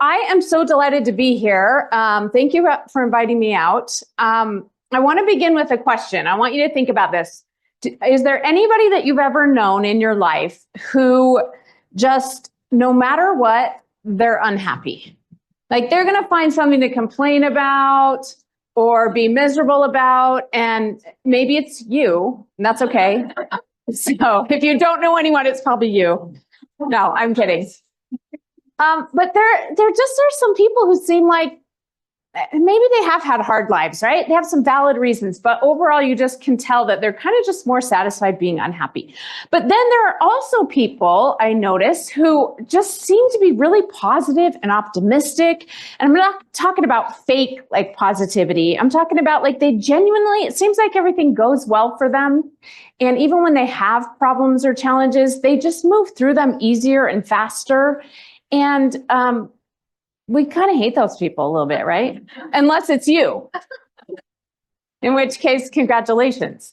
I am so delighted to be here. Thank you for inviting me out. I want to begin with a question. I want you to think about this. Is there anybody that you've ever known in your life who just, no matter what, they're unhappy? Like they're going to find something to complain about or be miserable about, and maybe it's you, and that's okay. So if you don't know anyone, it's probably you. No, I'm kidding. But there just are some people who seem like maybe they have had hard lives, right? They have some valid reasons, but overall you just can tell that they're kind of just more satisfied being unhappy. But then there are also people I notice who just seem to be really positive and optimistic. And I'm not talking about fake like positivity. I'm talking about like they genuinely, it seems like everything goes well for them. And even when they have problems or challenges, they just move through them easier and faster. And we kind of hate those people a little bit, right? Unless it's you, in which case, congratulations.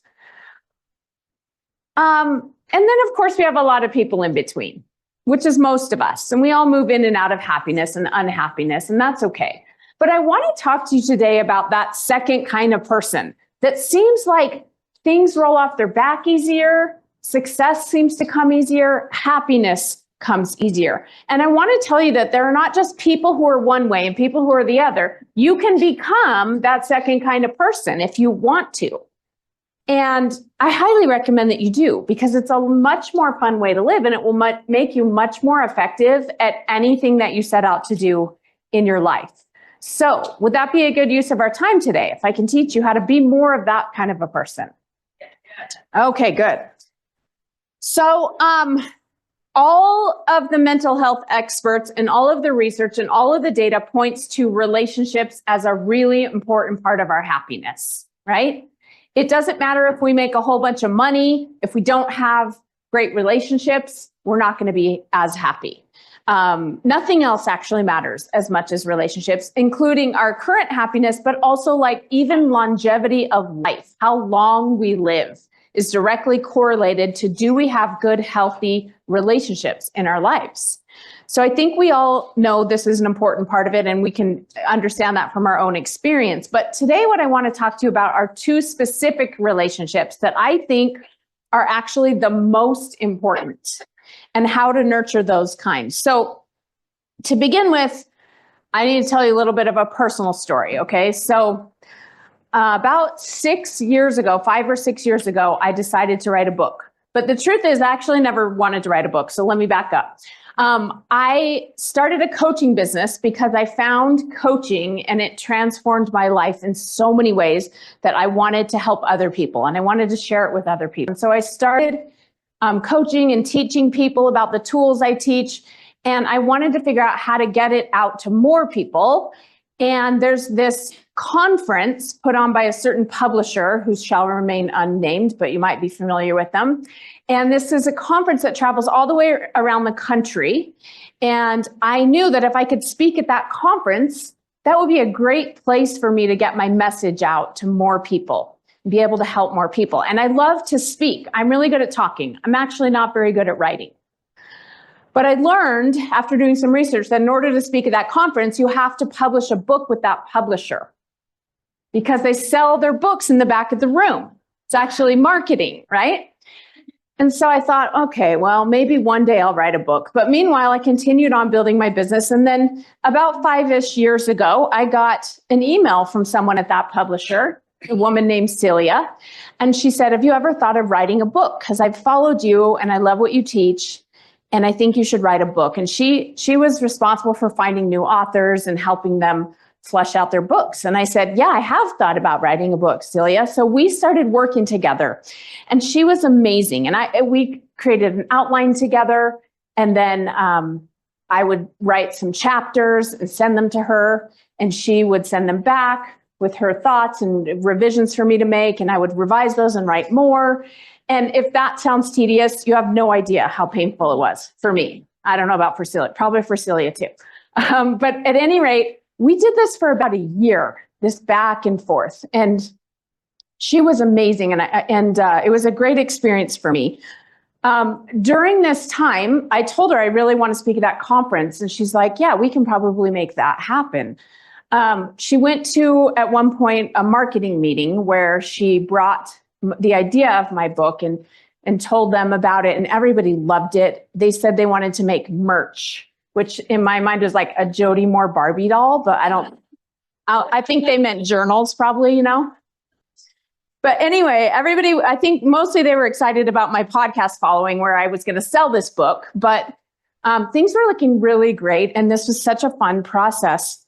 And then, of course, we have a lot of people in between, which is most of us. And we all move in and out of happiness and unhappiness, and that's okay. But I want to talk to you today about that second kind of person that seems like things roll off their back easier, success seems to come easier, happiness comes easier. And I want to tell you that there are not just people who are one way and people who are the other. You can become that second kind of person if you want to. And I highly recommend that you do, because it's a much more fun way to live, and it will make you much more effective at anything that you set out to do in your life. So would that be a good use of our time today, if I can teach you how to be more of that kind of a person? Okay, good. So, all of the mental health experts and all of the research and all of the data points to relationships as a really important part of our happiness, right? It doesn't matter if we make a whole bunch of money. If we don't have great relationships, we're not going to be as happy. Nothing else actually matters as much as relationships, including our current happiness, but also like even longevity of life. How long we live is directly correlated to, do we have good, healthy relationships in our lives? So I think we all know this is an important part of it, and we can understand that from our own experience. But today what I want to talk to you about are two specific relationships that I think are actually the most important, and how to nurture those kinds. So to begin with, I need to tell you a little bit of a personal story, okay? So about 6 years ago, 5 or 6 years ago, I decided to write a book. But the truth is, I actually never wanted to write a book. So let me back up. I started a coaching business because I found coaching and it transformed my life in so many ways that I wanted to help other people, and I wanted to share it with other people. And so I started coaching and teaching people about the tools I teach. And I wanted to figure out how to get it out to more people. And there's this conference put on by a certain publisher who shall remain unnamed, but you might be familiar with them. And this is a conference that travels all the way around the country. And I knew that if I could speak at that conference, that would be a great place for me to get my message out to more people, be able to help more people. And I love to speak. I'm really good at talking. I'm actually not very good at writing. But I learned after doing some research that in order to speak at that conference, you have to publish a book with that publisher, because they sell their books in the back of the room. It's actually marketing, right? And so I thought, okay, well, maybe one day I'll write a book. But meanwhile, I continued on building my business. And then about 5-ish years ago, I got an email from someone at that publisher, a woman named Celia. And she said, have you ever thought of writing a book? Because I've followed you and I love what you teach, and I think you should write a book. And she was responsible for finding new authors and helping them flesh out their books. And I said, yeah, I have thought about writing a book, Celia. So we started working together, and she was amazing. And we created an outline together, and then I would write some chapters and send them to her, and she would send them back with her thoughts and revisions for me to make, and I would revise those and write more. And if that sounds tedious, you have no idea how painful it was for me. I don't know about for Celia, probably for Celia too. But at any rate, we did this for about a year, this back and forth. And she was amazing. And it was a great experience for me. During this time, I told her I really want to speak at that conference. And she's like, yeah, we can probably make that happen. She went to, at one point, a marketing meeting where she brought the idea of my book and told them about it, and everybody loved it. They said they wanted to make merch, which in my mind was like a Jody Moore Barbie doll, but I think they meant journals probably, you know? But anyway, everybody, I think mostly they were excited about my podcast following where I was going to sell this book, but things were looking really great. And this was such a fun process.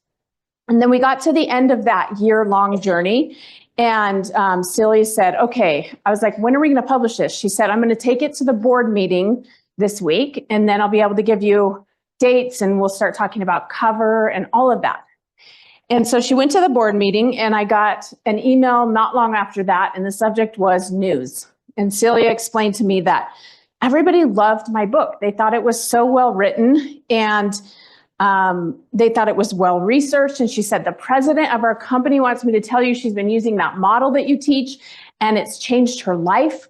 And then we got to the end of that year-long journey. And Celia said, okay, I was like, when are we going to publish this? She said, I'm going to take it to the board meeting this week, and then I'll be able to give you dates and we'll start talking about cover and all of that. And so she went to the board meeting, and I got an email not long after that, and the subject was news. And Celia explained to me that everybody loved my book. They thought it was so well written, and they thought it was well researched. And she said, the president of our company wants me to tell you she's been using that model that you teach, and it's changed her life.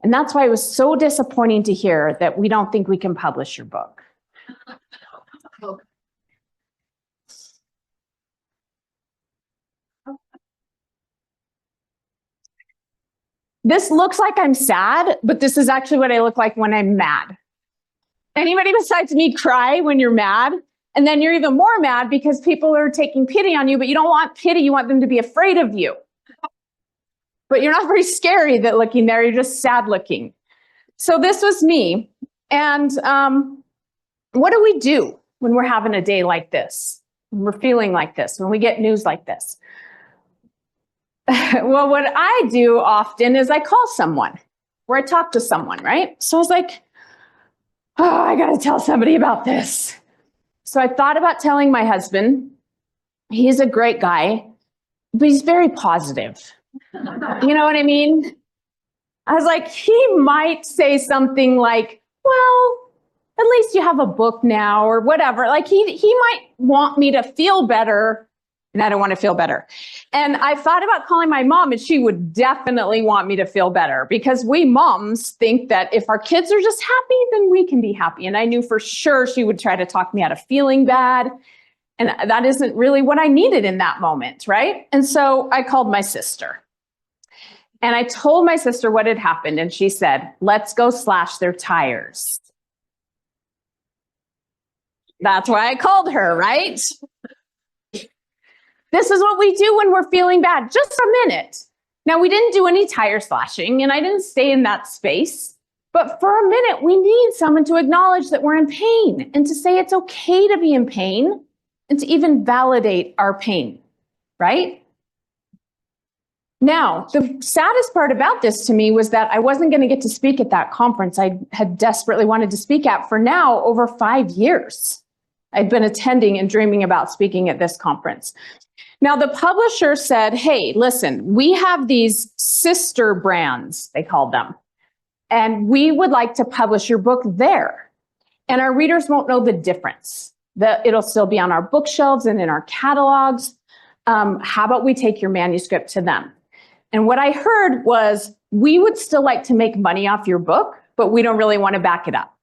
And that's why it was so disappointing to hear that we don't think we can publish your book. This looks like I'm sad, but this is actually what I look like when I'm mad. Anybody besides me cry when you're mad? And then you're even more mad because people are taking pity on you, but you don't want pity. You want them to be afraid of you. But you're not very scary that looking there. You're just sad looking. So this was me. And what do we do when we're having a day like this? When we're feeling like this, when we get news like this? Well, what I do often is I call someone or I talk to someone, right? So I was like, oh, I got to tell somebody about this. So I thought about telling my husband. He's a great guy, but he's very positive. You know what I mean? I was like, he might say something like, well, at least you have a book now or whatever. Like he might want me to feel better. And I don't want to feel better. And I thought about calling my mom, and she would definitely want me to feel better because we moms think that if our kids are just happy, then we can be happy. And I knew for sure she would try to talk me out of feeling bad. And that isn't really what I needed in that moment, right? And so I called my sister. And I told my sister what had happened. And she said, let's go slash their tires. That's why I called her, right? This is what we do when we're feeling bad, just a minute. Now, we didn't do any tire slashing, and I didn't stay in that space. But for a minute, we need someone to acknowledge that we're in pain and to say it's okay to be in pain and to even validate our pain, right? Now, the saddest part about this to me was that I wasn't going to get to speak at that conference I had desperately wanted to speak at for now over 5 years. I'd been attending and dreaming about speaking at this conference. Now, the publisher said, hey, listen, we have these sister brands, they called them, and we would like to publish your book there. And our readers won't know the difference. It'll still be on our bookshelves and in our catalogs. How about we take your manuscript to them? And what I heard was, we would still like to make money off your book, but we don't really want to back it up.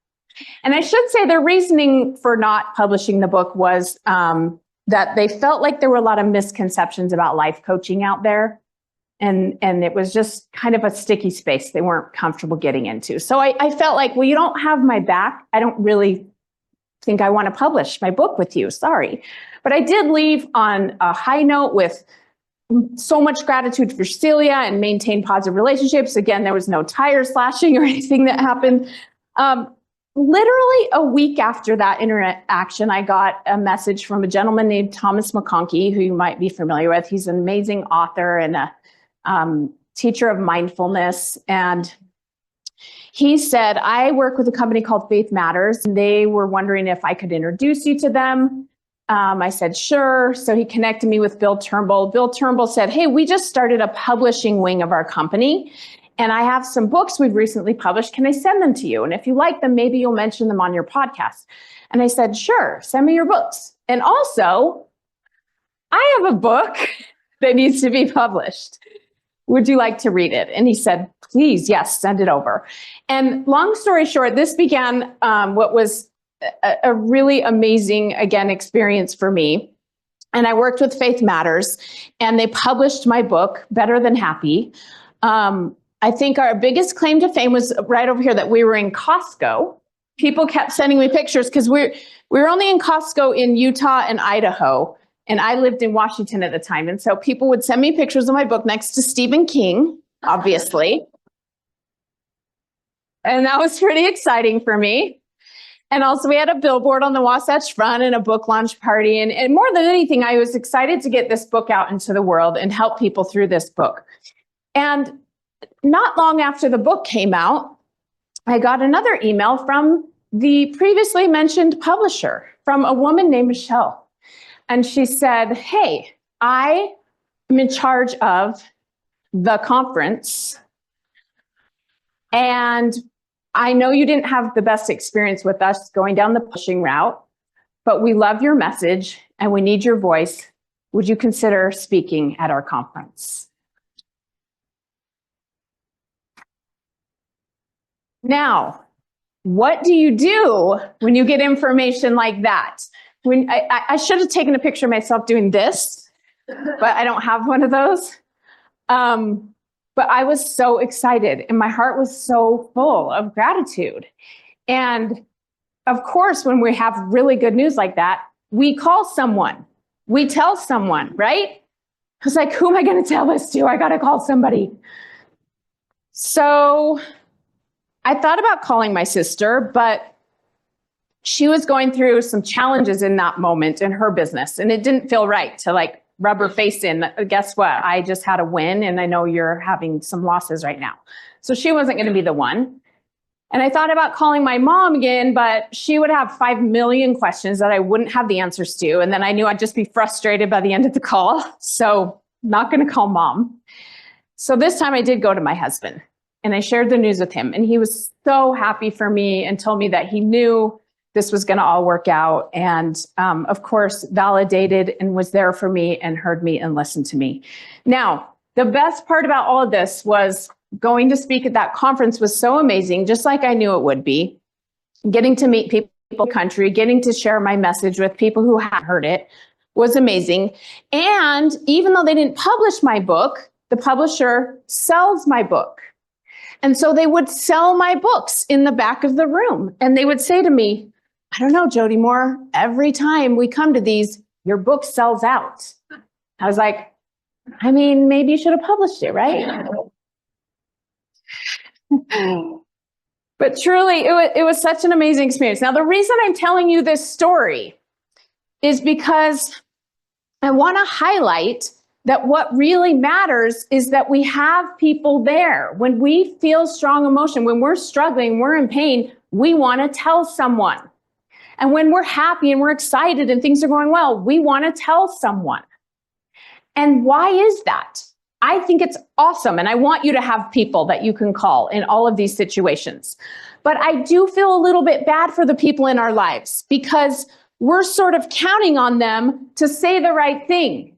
And I should say their reasoning for not publishing the book was that they felt like there were a lot of misconceptions about life coaching out there. And it was just kind of a sticky space they weren't comfortable getting into. So I felt like, well, you don't have my back. I don't really think I want to publish my book with you. Sorry. But I did leave on a high note with so much gratitude for Celia and maintain positive relationships. Again, there was no tire slashing or anything that happened. Literally a week after that interaction, I got a message from a gentleman named Thomas McConkie, who you might be familiar with. He's an amazing author and a teacher of mindfulness. And he said, I work with a company called Faith Matters, and they were wondering if I could introduce you to them. I said, sure. So he connected me with Bill Turnbull. Bill Turnbull said, hey, we just started a publishing wing of our company, and I have some books we've recently published. Can I send them to you? And if you like them, maybe you'll mention them on your podcast. And I said, sure, send me your books. And also, I have a book that needs to be published. Would you like to read it? And he said, please, yes, send it over. And long story short, this began what was a really amazing, again, experience for me. And I worked with Faith Matters, and they published my book, Better Than Happy. I think our biggest claim to fame was right over here, that we were in Costco. People kept sending me pictures because we were only in Costco in Utah and Idaho, and I lived in Washington at the time. And so people would send me pictures of my book next to Stephen King, obviously. And that was pretty exciting for me. And also we had a billboard on the Wasatch Front and a book launch party. And more than anything, I was excited to get this book out into the world and help people through this book. And not long after the book came out, I got another email from the previously mentioned publisher, from a woman named Michelle. And she said, hey, I am in charge of the conference, and I know you didn't have the best experience with us going down the publishing route, but we love your message and we need your voice. Would you consider speaking at our conference? Now, what do you do when you get information like that? When I should have taken a picture of myself doing this, but I don't have one of those. But I was so excited and my heart was so full of gratitude. And of course, when we have really good news like that, we call someone, we tell someone, right? I was like, who am I going to tell this to? I got to call somebody. So I thought about calling my sister, but she was going through some challenges in that moment in her business, and it didn't feel right to like rub her face in. Guess what? I just had a win, and I know you're having some losses right now. So she wasn't going to be the one. And I thought about calling my mom again, but she would have 5 million questions that I wouldn't have the answers to. And then I knew I'd just be frustrated by the end of the call. So not going to call mom. So this time I did go to my husband and I shared the news with him. And he was so happy for me and told me that he knew this was going to all work out. And of course, validated and was there for me and heard me and listened to me. Now, the best part about all of this was going to speak at that conference was so amazing, just like I knew it would be. Getting to meet people in the country, getting to share my message with people who had heard it was amazing. And even though they didn't publish my book, the publisher sells my book. And so they would sell my books in the back of the room. And they would say to me, I don't know, Jody Moore, every time we come to these, your book sells out. I was like, I mean, maybe you should have published it, right? But truly, it was such an amazing experience. Now, the reason I'm telling you this story is because I want to highlight that what really matters is that we have people there. When we feel strong emotion, when we're struggling, we're in pain, we want to tell someone. And when we're happy and we're excited and things are going well, we want to tell someone. And why is that? I think it's awesome. And I want you to have people that you can call in all of these situations. But I do feel a little bit bad for the people in our lives because we're sort of counting on them to say the right thing.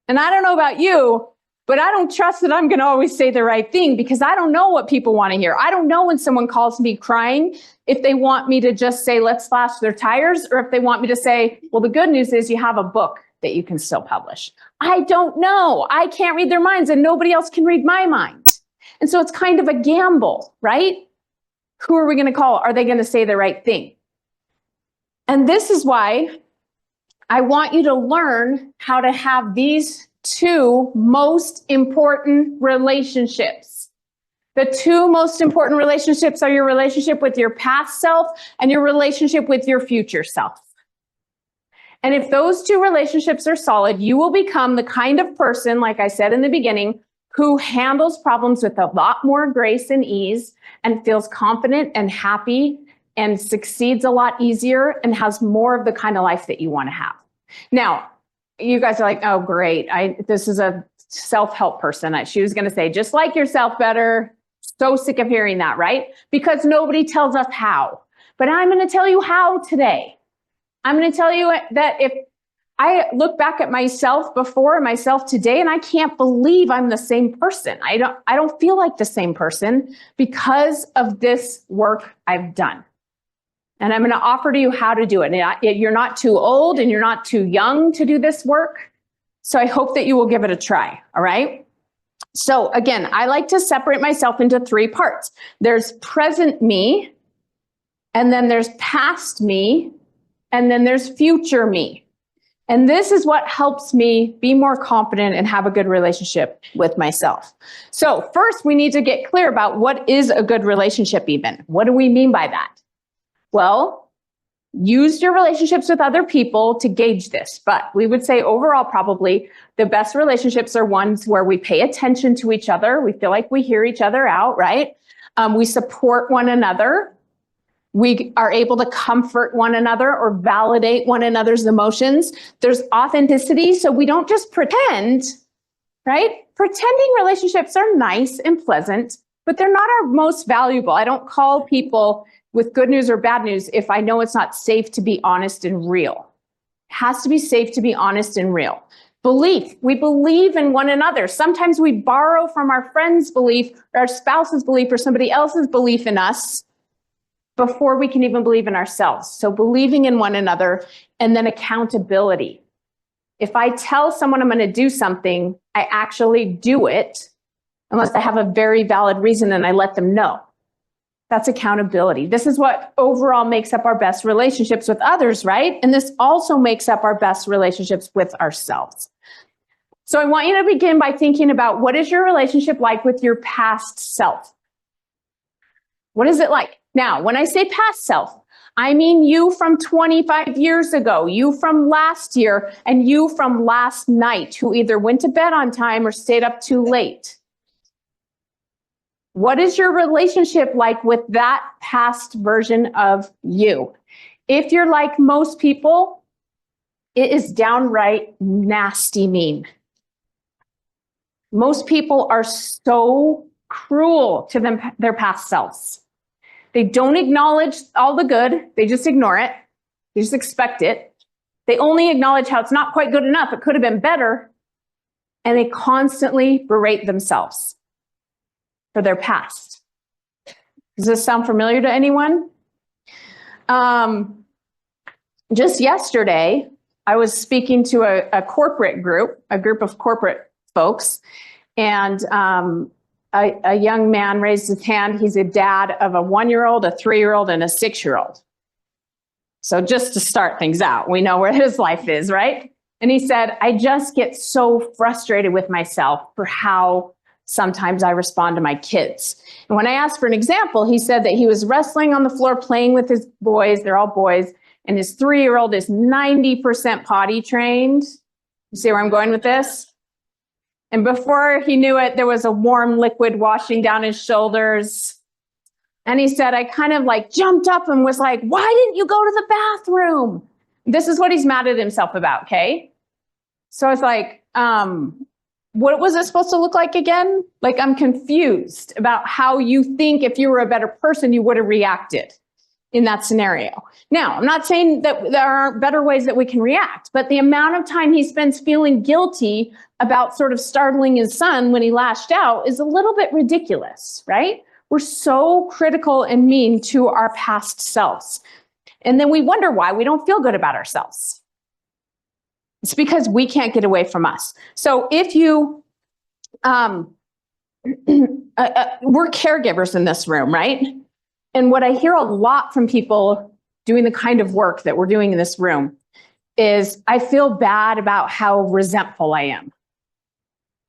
And I don't know about you, but I don't trust that I'm going to always say the right thing because I don't know what people want to hear. I don't know when someone calls me crying, if they want me to just say, let's slash their tires, or if they want me to say, well, the good news is you have a book that you can still publish. I don't know. I can't read their minds and nobody else can read my mind. And so it's kind of a gamble, right? Who are we going to call? Are they going to say the right thing? And this is why I want you to learn how to have these two most important relationships. The two most important relationships are your relationship with your past self and your relationship with your future self. And if those two relationships are solid, you will become the kind of person, like I said in the beginning, who handles problems with a lot more grace and ease and feels confident and happy and succeeds a lot easier and has more of the kind of life that you want to have. Now, you guys are like, oh, great. This is a self-help person. She was going to say, just like yourself better. So sick of hearing that, right? Because nobody tells us how. But I'm going to tell you how today. I'm going to tell you that if I look back at myself before and myself today, and I can't believe I'm the same person. I don't feel like the same person because of this work I've done. And I'm going to offer to you how to do it. And you're not too old and you're not too young to do this work. So I hope that you will give it a try. All right. So again, I like to separate myself into 3 parts. There's present me, and then there's past me, and then there's future me. And this is what helps me be more confident and have a good relationship with myself. So first, we need to get clear about what is a good relationship even. What do we mean by that? Well, use your relationships with other people to gauge this. But we would say overall, probably the best relationships are ones where we pay attention to each other. We feel like we hear each other out, right? We support one another. We are able to comfort one another or validate one another's emotions. There's authenticity, so we don't just pretend, right? Pretending relationships are nice and pleasant, but they're not our most valuable. I don't call people with good news or bad news if I know it's not safe to be honest and real. It has to be safe to be honest and real. Belief, we believe in one another. Sometimes we borrow from our friend's belief, or our spouse's belief, or somebody else's belief in us before we can even believe in ourselves. So believing in one another, and then accountability. If I tell someone I'm going to do something, I actually do it, unless I have a very valid reason and I let them know. That's accountability. This is what overall makes up our best relationships with others, right? And this also makes up our best relationships with ourselves. So I want you to begin by thinking about, what is your relationship like with your past self? What is it like? Now, when I say past self, I mean you from 25 years ago, you from last year, and you from last night, who either went to bed on time or stayed up too late. What is your relationship like with that past version of you? If you're like most people, it is downright nasty mean. Most people are so cruel to their past selves. They don't acknowledge all the good. They just ignore it. They just expect it. They only acknowledge how it's not quite good enough. It could have been better. And they constantly berate themselves for their past. Does this sound familiar to anyone? Just yesterday, I was speaking to a corporate group, a group of corporate folks, and a young man raised his hand. He's a dad of a 1-year-old, a 3-year-old, and a 6-year-old. So just to start things out, we know where his life is, right? And he said, I just get so frustrated with myself for how sometimes I respond to my kids. And when I asked for an example, he said that he was wrestling on the floor, playing with his boys. They're all boys. And his 3-year-old is 90% potty trained. You see where I'm going with this? And before he knew it, there was a warm liquid washing down his shoulders. And he said, I kind of like jumped up and was like, why didn't you go to the bathroom? This is what he's mad at himself about, okay? So I was like, what was it supposed to look like again? Like, I'm confused about how you think if you were a better person, you would have reacted in that scenario. Now, I'm not saying that there aren't better ways that we can react, but the amount of time he spends feeling guilty about sort of startling his son when he lashed out is a little bit ridiculous, right? We're so critical and mean to our past selves. And then we wonder why we don't feel good about ourselves. It's because we can't get away from us. So if you, we're caregivers in this room, right? And what I hear a lot from people doing the kind of work that we're doing in this room is, I feel bad about how resentful I am.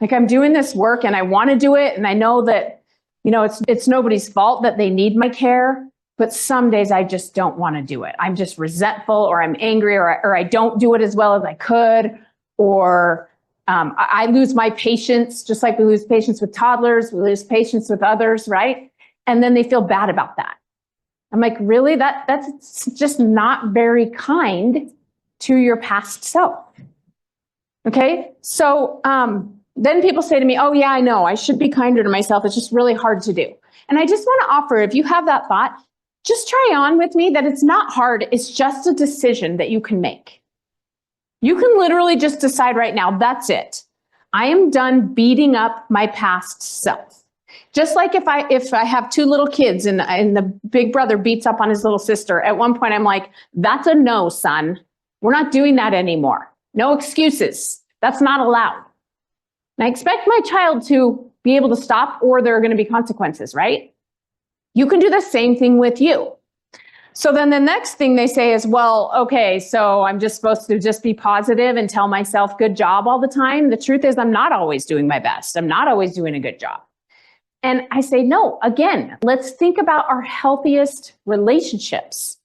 Like, I'm doing this work and I want to do it. And I know that, you know, it's nobody's fault that they need my care, but some days I just don't want to do it. I'm just resentful, or I'm angry, or I don't do it as well as I could, or I lose my patience, just like we lose patience with toddlers, we lose patience with others, right? And then they feel bad about that. I'm like, really? That's just not very kind to your past self. Okay? So then people say to me, oh yeah, I know, I should be kinder to myself. It's just really hard to do. And I just want to offer, if you have that thought, just try on with me that it's not hard. It's just a decision that you can make. You can literally just decide right now, that's it. I am done beating up my past self. Just like if I have two little kids and the big brother beats up on his little sister, at one point I'm like, that's a no, son. We're not doing that anymore. No excuses. That's not allowed. And I expect my child to be able to stop, or there are going to be consequences, right? You can do the same thing with you. So then the next thing they say is, well, okay, so I'm just supposed to just be positive and tell myself good job all the time. The truth is I'm not always doing my best. I'm not always doing a good job. And I say, no, again, let's think about our healthiest relationships.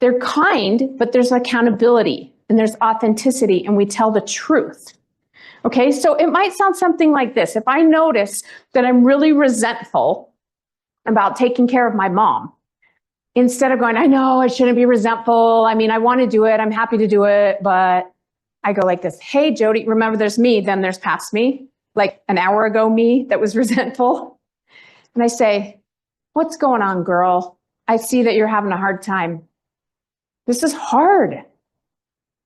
They're kind, but there's accountability and there's authenticity, and we tell the truth. Okay, so it might sound something like this. If I notice that I'm really resentful about taking care of my mom, instead of going, I know I shouldn't be resentful. I mean, I want to do it. I'm happy to do it. But I go like this. Hey, Jody, remember there's me. Then there's past me, like an hour ago me that was resentful. And I say, what's going on, girl? I see that you're having a hard time. This is hard.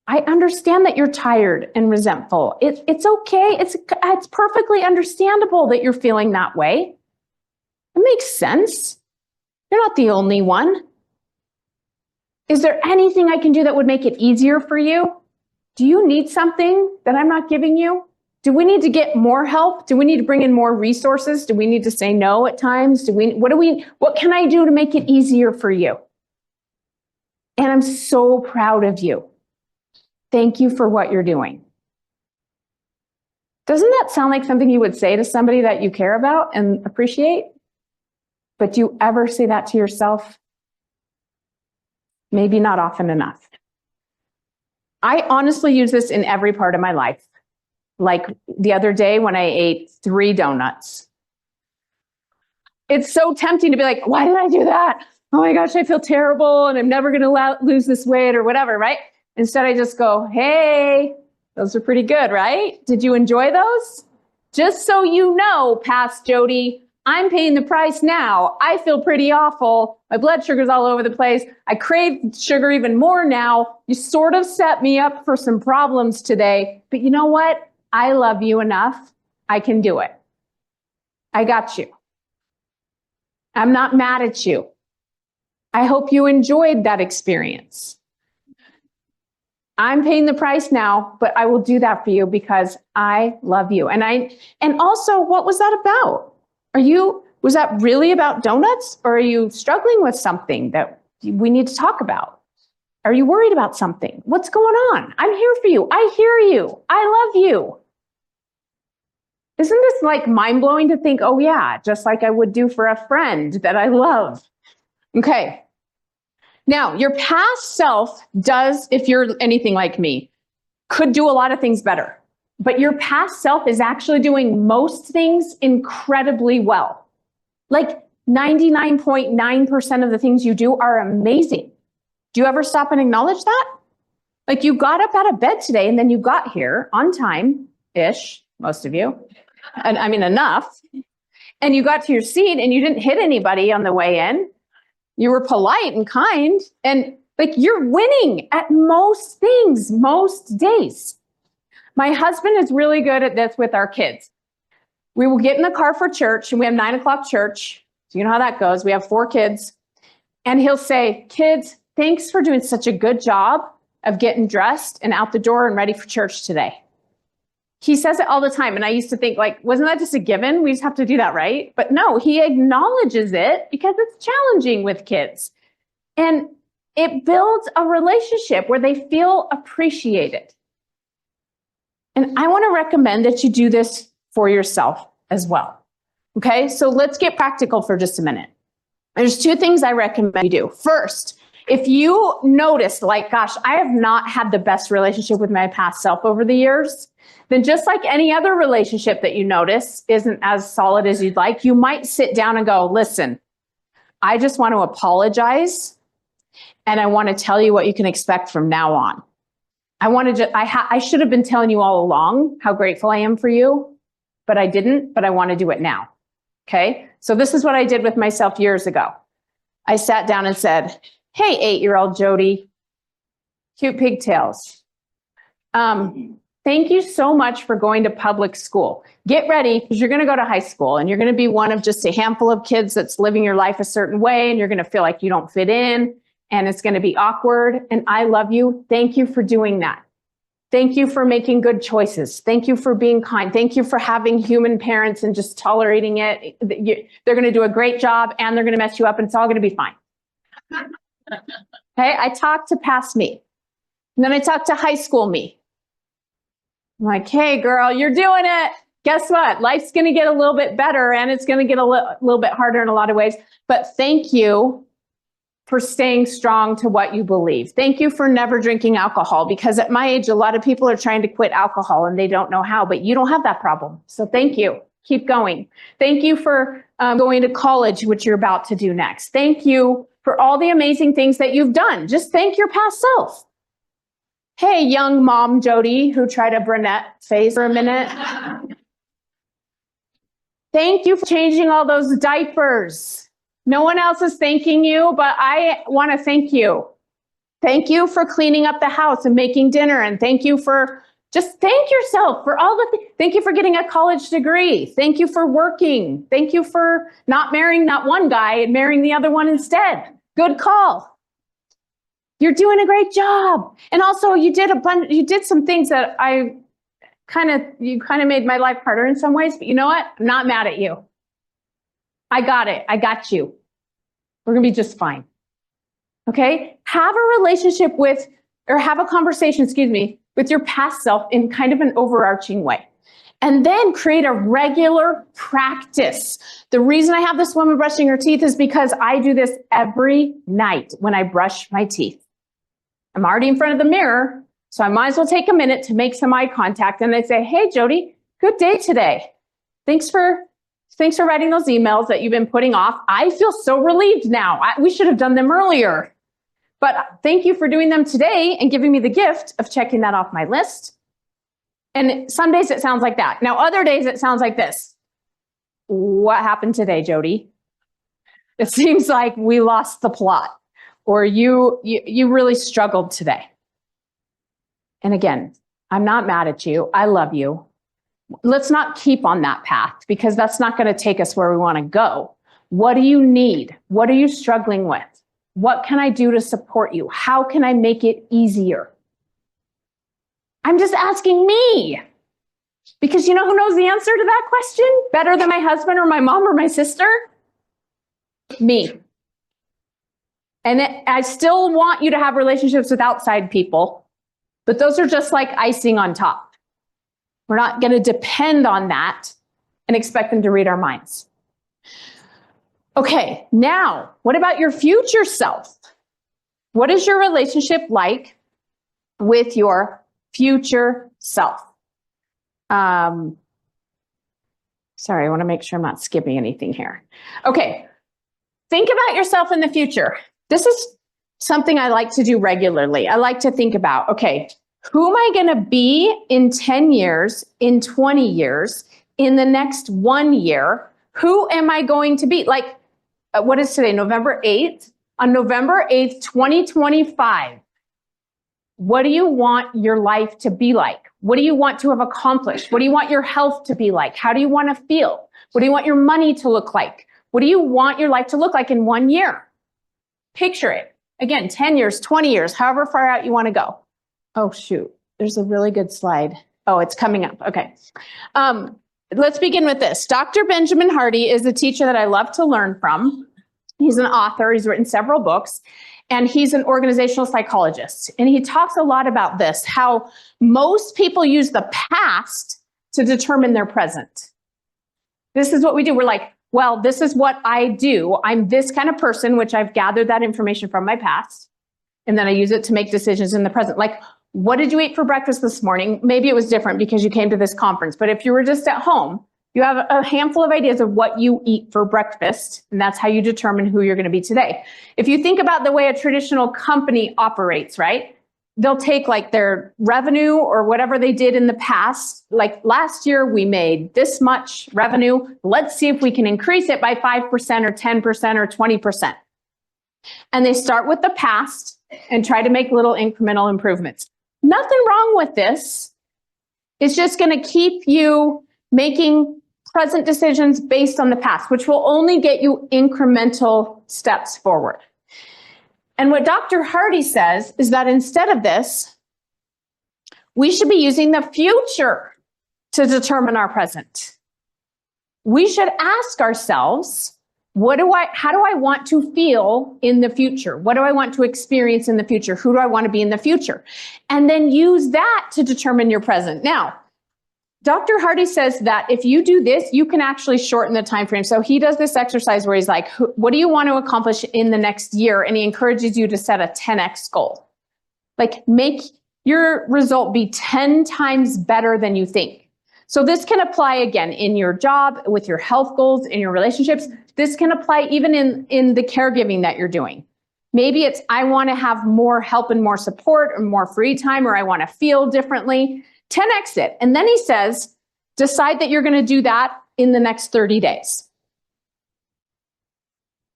I understand that you're tired and resentful. It's okay. It's perfectly understandable that you're feeling that way. It makes sense. You're not the only one. Is there anything I can do that would make it easier for you? Do you need something that I'm not giving you? Do we need to get more help? Do we need to bring in more resources? Do we need to say no at times? What can I do to make it easier for you? And I'm so proud of you. Thank you for what you're doing. Doesn't that sound like something you would say to somebody that you care about and appreciate? But do you ever say that to yourself? Maybe not often enough. I honestly use this in every part of my life. Like the other day when I ate 3 donuts. It's so tempting to be like, why did I do that? Oh my gosh, I feel terrible and I'm never going to lose this weight or whatever, right? Instead, I just go, hey, those are pretty good, right? Did you enjoy those? Just so you know, past Jody, I'm paying the price now. I feel pretty awful. My blood sugar's all over the place. I crave sugar even more now. You sort of set me up for some problems today. But you know what? I love you enough. I can do it. I got you. I'm not mad at you. I hope you enjoyed that experience. I'm paying the price now, but I will do that for you because I love you. And also, what was that about? Was that really about donuts, or are you struggling with something that we need to talk about? Are you worried about something? What's going on? I'm here for you. I hear you. I love you. Isn't this like mind-blowing to think, oh yeah, just like I would do for a friend that I love? Okay. Now, your past self does, if you're anything like me, could do a lot of things better. But your past self is actually doing most things incredibly well. Like 99.9% of the things you do are amazing. Do you ever stop and acknowledge that? Like you got up out of bed today and then you got here on time-ish, most of you. And I mean, enough. And you got to your seat and you didn't hit anybody on the way in. You were polite and kind, and like you're winning at most things, most days. My husband is really good at this with our kids. We will get in the car for church, and we have 9 o'clock church. So you know how that goes. We have 4 kids. And he'll say, kids, thanks for doing such a good job of getting dressed and out the door and ready for church today. He says it all the time. And I used to think, like, wasn't that just a given? We just have to do that, right? But no, he acknowledges it because it's challenging with kids. And it builds a relationship where they feel appreciated. And I want to recommend that you do this for yourself as well. Okay, so let's get practical for just a minute. There's 2 things I recommend you do. First, if you notice, like, gosh, I have not had the best relationship with my past self over the years, then just like any other relationship that you notice isn't as solid as you'd like, you might sit down and go, listen, I just want to apologize, and I want to tell you what you can expect from now on. I should have been telling you all along how grateful I am for you, but I didn't, but I want to do it now. Okay, so this is what I did with myself years ago. I sat down and said, hey, 8-year-old Jody, cute pigtails. Thank you so much for going to public school. Get ready, because you're going to go to high school and you're going to be one of just a handful of kids that's living your life a certain way, and you're going to feel like you don't fit in and it's going to be awkward. And I love you. Thank you for doing that. Thank you for making good choices. Thank you for being kind. Thank you for having human parents and just tolerating it. They're going to do a great job and they're going to mess you up and it's all going to be fine. Okay, I talked to past me. And then I talked to high school me. I'm like, hey, girl, you're doing it. Guess what? Life's going to get a little bit better and it's going to get a little bit harder in a lot of ways. But thank you for staying strong to what you believe. Thank you for never drinking alcohol, because at my age, a lot of people are trying to quit alcohol and they don't know how, but you don't have that problem. So thank you. Keep going. Thank you for going to college, which you're about to do next. Thank you for all the amazing things that you've done. Just thank your past self. Hey, young mom, Jody, who tried a brunette phase for a minute. Thank you for changing all those diapers. No one else is thanking you, but I want to thank you. Thank you for cleaning up the house and making dinner. And thank you for just thank yourself for all the things. Thank you for getting a college degree. Thank you for working. Thank you for not marrying that one guy and marrying the other one instead. Good call. You're doing a great job. And also you did some things that you kind of made my life harder in some ways, but you know what? I'm not mad at you. I got it. I got you. We're going to be just fine. Okay? Have a relationship have a conversation, with your past self in kind of an overarching way. And then create a regular practice. The reason I have this woman brushing her teeth is because I do this every night when I brush my teeth. I'm already in front of the mirror, so I might as well take a minute to make some eye contact. And I say, hey, Jody, good day today. Thanks for writing those emails that you've been putting off. I feel so relieved now. We should have done them earlier. But thank you for doing them today and giving me the gift of checking that off my list. And some days it sounds like that. Now, other days it sounds like this. What happened today, Jody? It seems like we lost the plot, or you really struggled today. And again, I'm not mad at you. I love you. Let's not keep on that path, because that's not going to take us where we want to go. What do you need? What are you struggling with? What can I do to support you? How can I make it easier? I'm just asking me, because you know who knows the answer to that question better than my husband or my mom or my sister? Me. And I still want you to have relationships with outside people, but those are just like icing on top. We're not going to depend on that and expect them to read our minds. Okay, now, what about your future self? What is your relationship like with your future self? Sorry, I want to make sure I'm not skipping anything here. Okay, think about yourself in the future. This is something I like to do regularly. I like to think about, okay, who am I going to be in 10 years, in 20 years, in the next 1 year? Who am I going to be? Like, what is today, November 8th? On November 8th, 2025, what do you want your life to be like? What do you want to have accomplished? What do you want your health to be like? How do you want to feel? What do you want your money to look like? What do you want your life to look like in 1 year? Picture it. Again, 10 years, 20 years, however far out you want to go. Oh, shoot. There's a really good slide. Oh, it's coming up. Okay. Let's begin with this. Dr. Benjamin Hardy is a teacher that I love to learn from. He's an author. He's written several books, and he's an organizational psychologist. And he talks a lot about this, how most people use the past to determine their present. This is what we do. We're like, well, this is what I do. I'm this kind of person, which I've gathered that information from my past. And then I use it to make decisions in the present. Like, what did you eat for breakfast this morning? Maybe it was different because you came to this conference, but if you were just at home, you have a handful of ideas of what you eat for breakfast, and that's how you determine who you're going to be today. If you think about the way a traditional company operates, right? They'll take like their revenue or whatever they did in the past. Like last year, we made this much revenue. Let's see if we can increase it by 5% or 10% or 20%. And they start with the past and try to make little incremental improvements. Nothing wrong with this. It's just going to keep you making present decisions based on the past, which will only get you incremental steps forward. And what Dr. Hardy says is that instead of this, we should be using the future to determine our present. We should ask ourselves, how do I want to feel in the future? What do I want to experience in the future? Who do I want to be in the future? And then use that to determine your present. Now, Dr. Hardy says that if you do this, you can actually shorten the time frame. So he does this exercise where he's like, what do you want to accomplish in the next year? And he encourages you to set a 10x goal. Like, make your result be 10 times better than you think. So this can apply again in your job, with your health goals, in your relationships. This can apply even in the caregiving that you're doing. Maybe it's, I want to have more help and more support or more free time, or I want to feel differently. 10x it. And then he says, decide that you're going to do that in the next 30 days.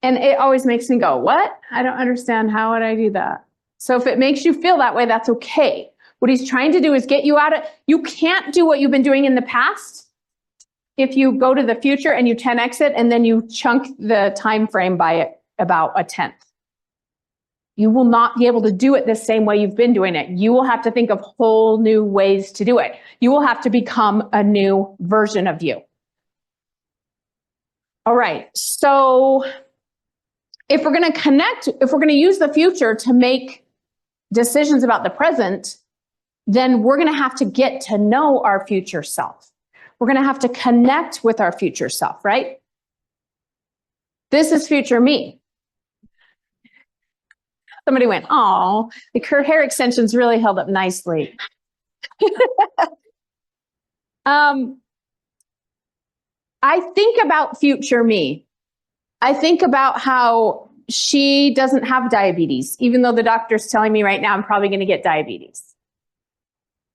And it always makes me go, what? I don't understand. How would I do that? So if it makes you feel that way, that's okay. What he's trying to do is get you out of, you can't do what you've been doing in the past if you go to the future and you 10x it and then you chunk the time frame by about a tenth. You will not be able to do it the same way you've been doing it. You will have to think of whole new ways to do it. You will have to become a new version of you. All right, so if we're going to connect, if we're going to use the future to make decisions about the present, then we're going to have to get to know our future self. We're going to have to connect with our future self, right? This is future me. Somebody went, oh, her hair extensions really held up nicely. I think about future me. I think about how she doesn't have diabetes, even though the doctor's telling me right now I'm probably going to get diabetes.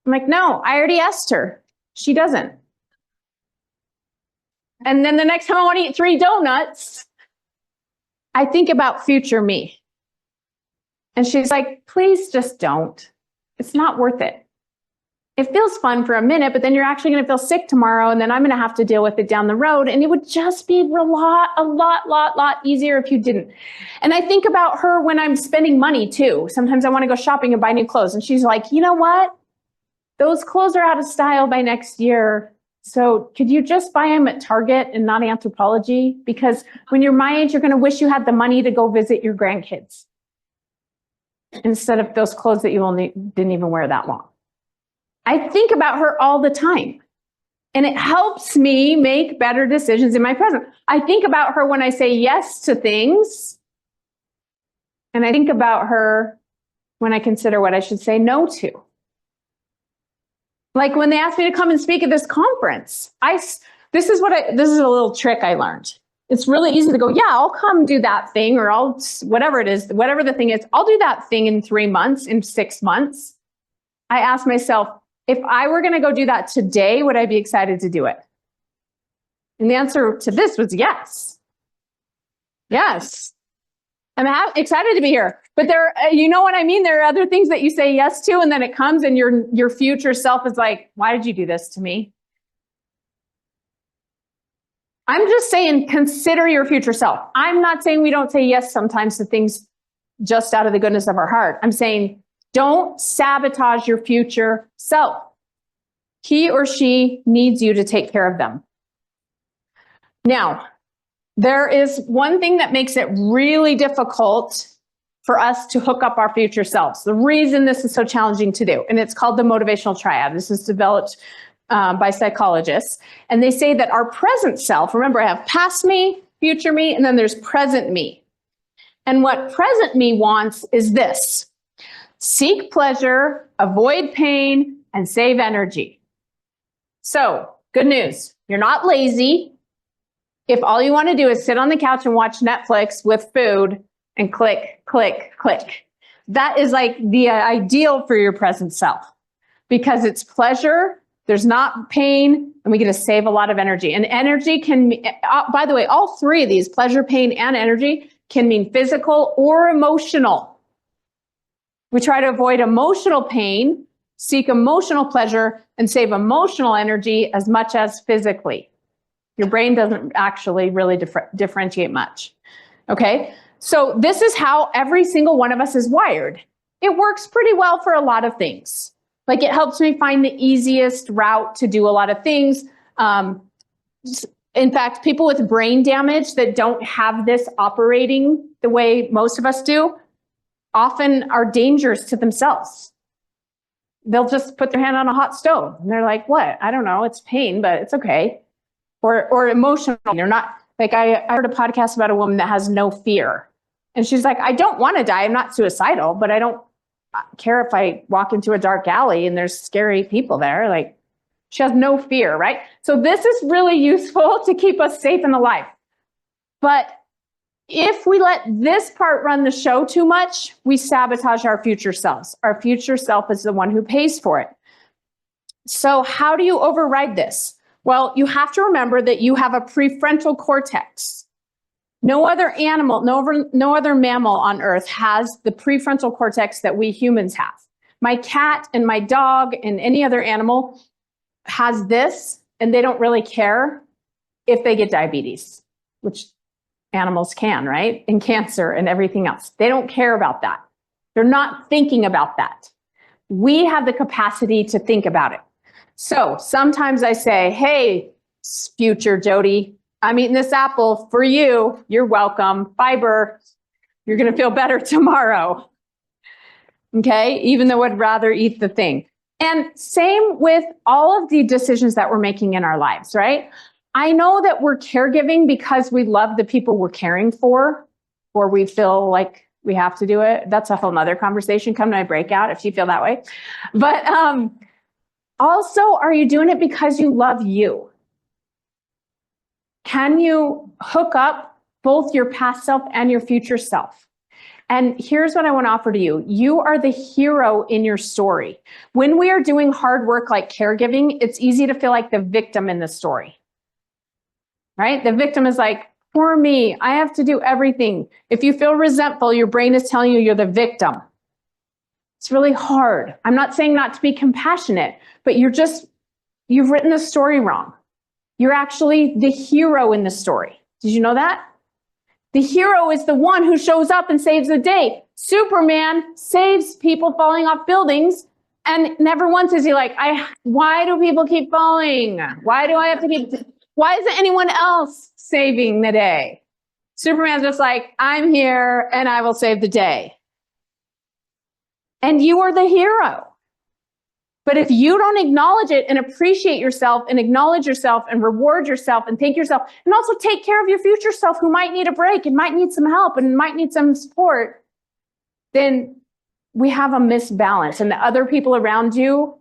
I'm like, no, I already asked her. She doesn't. And then the next time I want to eat 3 donuts, I think about future me. And she's like, please just don't. It's not worth it. It feels fun for a minute, but then you're actually going to feel sick tomorrow, and then I'm going to have to deal with it down the road. And it would just be a lot easier if you didn't. And I think about her when I'm spending money too. Sometimes I want to go shopping and buy new clothes. And she's like, you know what? Those clothes are out of style by next year. So could you just buy them at Target and not Anthropologie? Because when you're my age, you're going to wish you had the money to go visit your grandkids instead of those clothes that you only didn't even wear that long. I think about her all the time, and it helps me make better decisions in my present. I think about her when I say yes to things, and I think about her when I consider what I should say no to. Like when they asked me to come and speak at this conference, this is a little trick I learned. It's really easy to go, yeah, I'll come do that thing, or whatever it is, whatever the thing is, I'll do that thing in 3 months, in 6 months. I asked myself, if I were going to go do that today, would I be excited to do it? And the answer to this was yes. Yes. I'm excited to be here. But you know what I mean? There are other things that you say yes to, and then it comes and your future self is like, why did you do this to me? I'm just saying, consider your future self. I'm not saying we don't say yes sometimes to things just out of the goodness of our heart. I'm saying, don't sabotage your future self. He or she needs you to take care of them. Now, there is one thing that makes it really difficult for us to hook up our future selves. The reason this is so challenging to do, and it's called the motivational triad. This is developed by psychologists. And they say that our present self, remember, I have past me, future me, and then there's present me. And what present me wants is this: seek pleasure, avoid pain, and save energy. So, good news, you're not lazy. If all you want to do is sit on the couch and watch Netflix with food and click, click, click, that is like the ideal for your present self, because it's pleasure, there's not pain, and we get to save a lot of energy. And energy can, by the way, all 3 of these, pleasure, pain, and energy, can mean physical or emotional. We try to avoid emotional pain seek emotional pleasure, and save emotional energy as much as physically. Your brain doesn't actually really differentiate much. Okay, so this is how every single one of us is wired. It works pretty well for a lot of things. Like it helps me find the easiest route to do a lot of things. In fact, people with brain damage that don't have this operating the way most of us do often are dangerous to themselves. They'll just put their hand on a hot stove and they're like, what? I don't know, it's pain, but it's okay. Or emotional. They're not, like I heard a podcast about a woman that has no fear. And she's like, I don't want to die. I'm not suicidal, but I don't care if I walk into a dark alley and there's scary people there. Like she has no fear, right? So this is really useful to keep us safe and alive. But if we let this part run the show too much, we sabotage our future selves. Our future self is the one who pays for it. So how do you override this? Well, you have to remember that you have a prefrontal cortex. No other animal, no other mammal on Earth has the prefrontal cortex that we humans have. My cat and my dog and any other animal has this, and they don't really care if they get diabetes, which animals can, right? And cancer and everything else. They don't care about that. They're not thinking about that. We have the capacity to think about it. So sometimes I say, hey, future Jody, I'm eating this apple for you. You're welcome. Fiber. You're going to feel better tomorrow. Okay? Even though I'd rather eat the thing. And same with all of the decisions that we're making in our lives, right? I know that we're caregiving because we love the people we're caring for, or we feel like we have to do it. That's a whole nother conversation. Come to my breakout if you feel that way. But also, are you doing it because you love you? Can you hook up both your past self and your future self? And here's what I want to offer to you. You are the hero in your story. When we are doing hard work like caregiving, it's easy to feel like the victim in the story, right? The victim is like, poor me, I have to do everything. If you feel resentful, your brain is telling you you're the victim. It's really hard. I'm not saying not to be compassionate, but you've written the story wrong. You're actually the hero in the story. Did you know that? The hero is the one who shows up and saves the day. Superman saves people falling off buildings, and never once is he like, why do people keep falling? Why isn't anyone else saving the day? Superman's just like, I'm here and I will save the day. And you are the hero. But if you don't acknowledge it and appreciate yourself and acknowledge yourself and reward yourself and thank yourself and also take care of your future self who might need a break and might need some help and might need some support, then we have a misbalance and the other people around you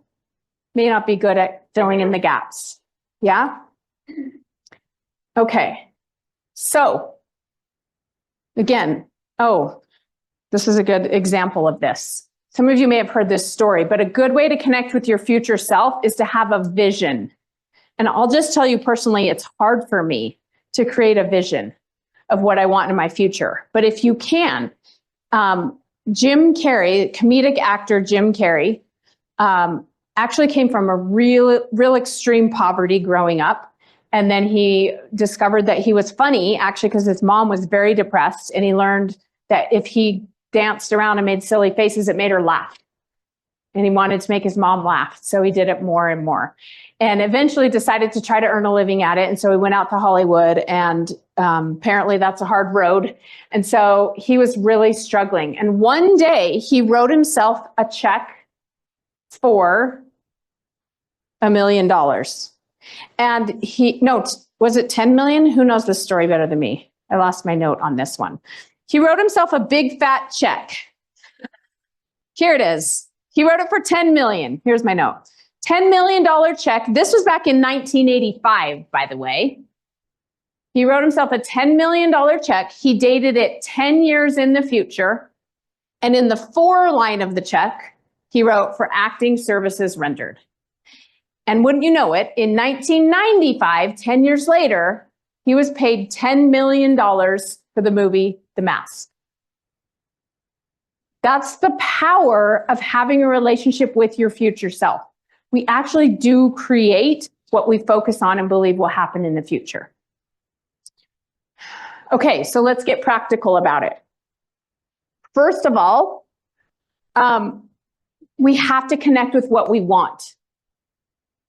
may not be good at filling in the gaps. Yeah? Okay. So again, this is a good example of this. Some of you may have heard this story, but a good way to connect with your future self is to have a vision. And I'll just tell you personally, it's hard for me to create a vision of what I want in my future. But if you can, Jim Carrey, comedic actor Jim Carrey, actually came from a real extreme poverty growing up. And then he discovered that he was funny, actually, because his mom was very depressed. And he learned that if he danced around and made silly faces, it made her laugh. And he wanted to make his mom laugh. So he did it more and more. And eventually decided to try to earn a living at it. And so he went out to Hollywood, and apparently that's a hard road. And so he was really struggling. And one day he wrote himself a check for $1 million. And was it 10 million? Who knows this story better than me? I lost my note on this one. He wrote himself a big fat check. Here it is. He wrote it for 10 million. Here's my note. $10 million check. This was back in 1985, by the way. He wrote himself a $10 million check. He dated it 10 years in the future. And in the for line of the check, he wrote for acting services rendered. And wouldn't you know it, in 1995, 10 years later, he was paid $10 million for the movie The Mask. That's the power of having a relationship with your future self. We actually do create what we focus on and believe will happen in the future. Okay, so let's get practical about it. First of all, we have to connect with what we want.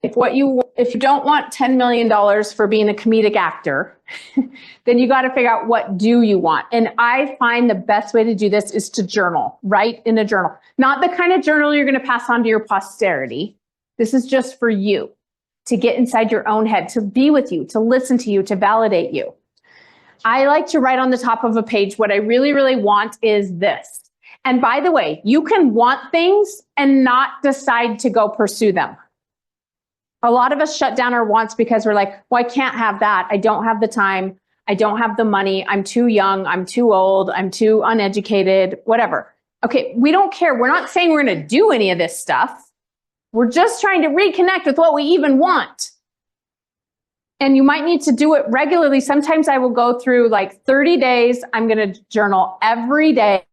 If you don't want $10 million for being a comedic actor, then you got to figure out what do you want. And I find the best way to do this is to journal, write in a journal. Not the kind of journal you're going to pass on to your posterity. This is just for you to get inside your own head, to be with you, to listen to you, to validate you. I like to write on the top of a page, what I really, really want is this. And by the way, you can want things and not decide to go pursue them. A lot of us shut down our wants because we're like, well, I can't have that. I don't have the time. I don't have the money. I'm too young. I'm too old. I'm too uneducated, whatever. Okay, we don't care. We're not saying we're going to do any of this stuff. We're just trying to reconnect with what we even want. And you might need to do it regularly. Sometimes I will go through like 30 days. I'm going to journal every day,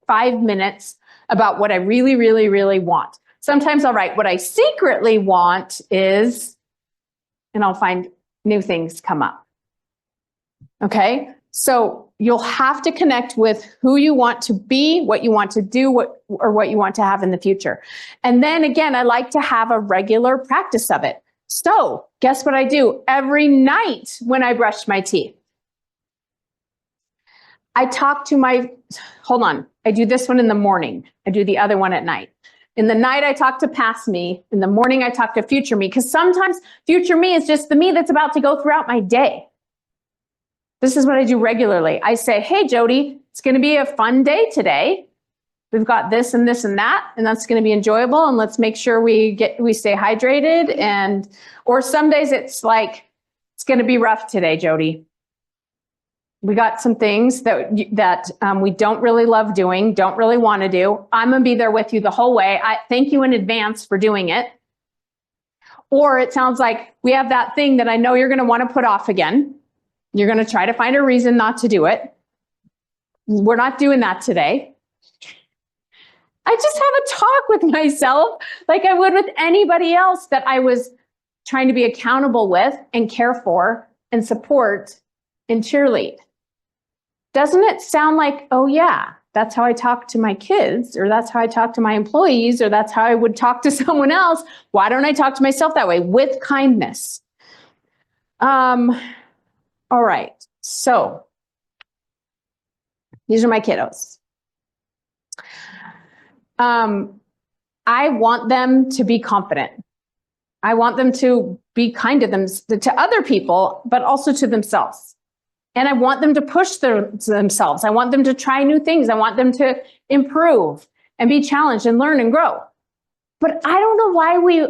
5 minutes about what I really, really, really want. Sometimes I'll write what I secretly want is, and I'll find new things come up. Okay, so you'll have to connect with who you want to be, what you want to do, what you want to have in the future. And then again, I like to have a regular practice of it. So guess what I do every night when I brush my teeth? I talk to I do this one in the morning. I do the other one at night. In the night, I talk to past me. In the morning, I talk to future me, because sometimes future me is just the me that's about to go throughout my day. This is what I do regularly. I say, hey, Jody, it's going to be a fun day today. We've got this and this and that, and that's going to be enjoyable. And let's make sure we stay hydrated. Or some days it's like, it's going to be rough today, Jody. We got some things that we don't really love doing, don't really want to do. I'm going to be there with you the whole way. I thank you in advance for doing it. Or it sounds like we have that thing that I know you're going to want to put off again. You're going to try to find a reason not to do it. We're not doing that today. I just have a talk with myself like I would with anybody else that I was trying to be accountable with and care for and support and cheerlead. Doesn't it sound like, oh yeah, that's how I talk to my kids, or that's how I talk to my employees, or that's how I would talk to someone else? Why don't I talk to myself that way? With kindness. All right, so these are my kiddos. I want them to be confident. I want them to be kind to other people, but also to themselves. And I want them to push themselves. I want them to try new things. I want them to improve and be challenged and learn and grow. But I don't know why we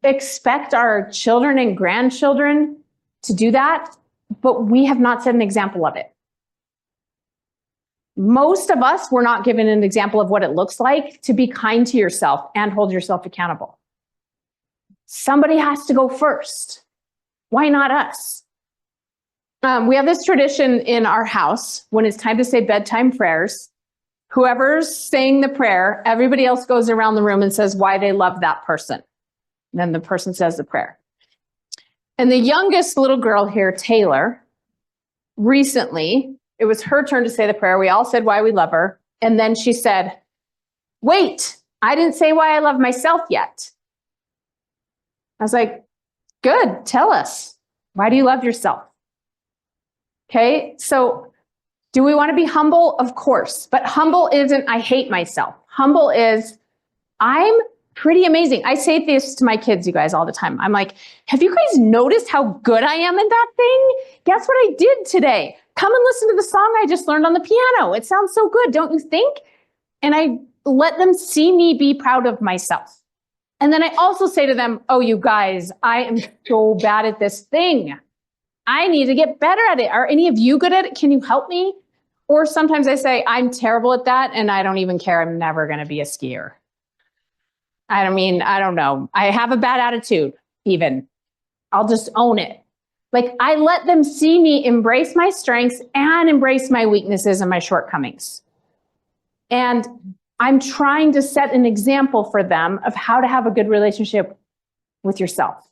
expect our children and grandchildren to do that, but we have not set an example of it. Most of us were not given an example of what it looks like to be kind to yourself and hold yourself accountable. Somebody has to go first. Why not us? We have this tradition in our house when it's time to say bedtime prayers. Whoever's saying the prayer, everybody else goes around the room and says why they love that person. And then the person says the prayer. And the youngest little girl here, Taylor, recently, it was her turn to say the prayer. We all said why we love her. And then she said, wait, I didn't say why I love myself yet. I was like, good, tell us. Why do you love yourself? Okay, so do we want to be humble? Of course, but humble isn't I hate myself. Humble is I'm pretty amazing. I say this to my kids, you guys, all the time. I'm like, have you guys noticed how good I am in that thing? Guess what I did today? Come and listen to the song I just learned on the piano. It sounds so good, don't you think? And I let them see me be proud of myself. And then I also say to them, oh, you guys, I am so bad at this thing. I need to get better at it. Are any of you good at it? Can you help me? Or sometimes I say, I'm terrible at that and I don't even care. I'm never going to be a skier. I don't know. I have a bad attitude even. I'll just own it. Like I let them see me embrace my strengths and embrace my weaknesses and my shortcomings. And I'm trying to set an example for them of how to have a good relationship with yourself,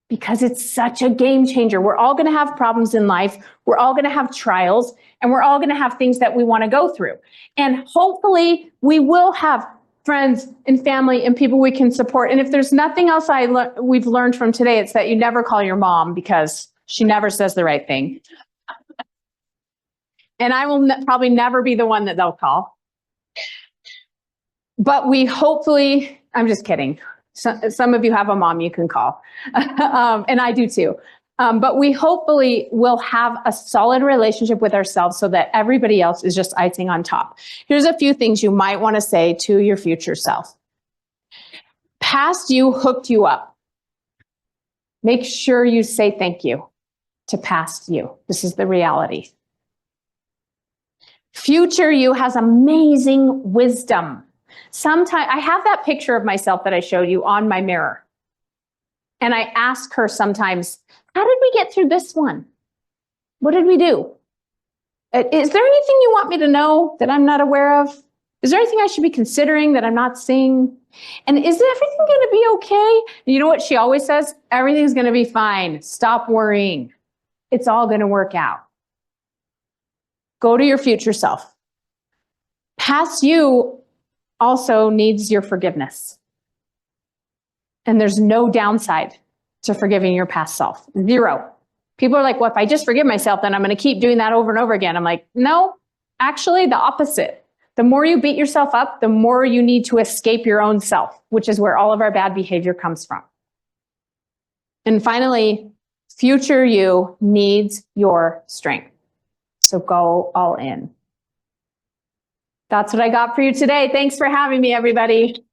because it's such a game changer. We're all going to have problems in life. We're all going to have trials, and we're all going to have things that we want to go through. And hopefully we will have friends and family and people we can support. And if there's nothing else we've learned from today, it's that you never call your mom, because she never says the right thing. And I will probably never be the one that they'll call. But we hopefully, I'm just kidding. Some of you have a mom you can call, and I do too. But we hopefully will have a solid relationship with ourselves so that everybody else is just icing on top. Here's a few things you might want to say to your future self. Past you hooked you up. Make sure you say thank you to past you. This is the reality. Future you has amazing wisdom. Sometimes I have that picture of myself that I showed you on my mirror. And I ask her sometimes, how did we get through this one? What did we do? Is there anything you want me to know that I'm not aware of? Is there anything I should be considering that I'm not seeing? And is everything going to be okay? And you know what she always says? Everything's going to be fine. Stop worrying. It's all going to work out. Go to your future self. Past you also needs your forgiveness. And there's no downside to forgiving your past self. Zero. People are like, well, if I just forgive myself, then I'm going to keep doing that over and over again. I'm like, no, actually the opposite. The more you beat yourself up, the more you need to escape your own self, which is where all of our bad behavior comes from. And finally, future you needs your strength. So go all in. That's what I got for you today. Thanks for having me, everybody.